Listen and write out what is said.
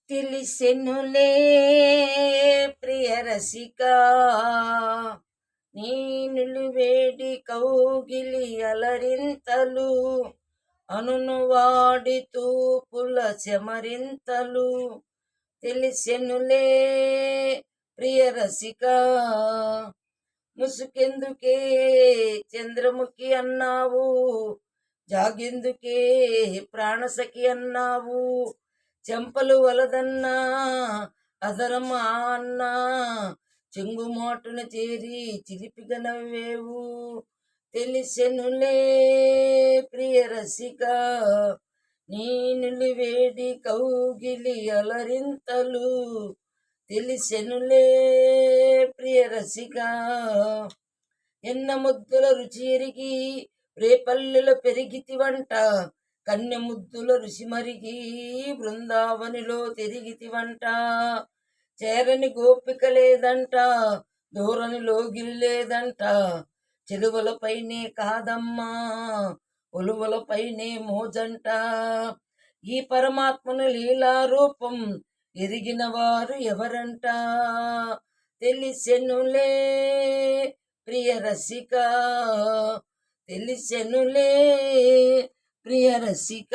తెలిసెనులే ప్రియ రసిక, నీ నిలువేడి కౌగిలి అలరింతలు, అనును వాడి తూపుల చెమరింతలు. తెలిసెనులే ప్రియ రసిక, ముసుకెందుకే చంద్రముఖి అన్నావు, జాగెందుకే ప్రాణసఖి అన్నావు, చెంపలు వలదన్నా అదరమా అన్నా చెంగుమాటున చేరి చిలిపిగా నవ్వేవు. తెలిసెనులే ప్రియ రసిక, నీ నిలువేడి కౌగిలి అలరింతలు. తెలిసెనులే ప్రియ రసిక, ఎన్న ముద్దుల రుచి ఎరిగి రేపల్లెలో పెరిగితివంట, కన్నె ముద్దుల రుచి మరిగి బృందావనిలో తిరిగితివంట. చేరని గోపిక లేదంట, దూరని లోగిలి లేదంట, చెలువలపైనే కాదమ్మా ఒలువలపైనే మోజంట. ఈ పరమాత్మను లీలా రూపం ఎరిగిన వారు ఎవరంట. తెలిసెనులే ప్రియ రసిక, తెలిసెనులే ప్రియ రసిక.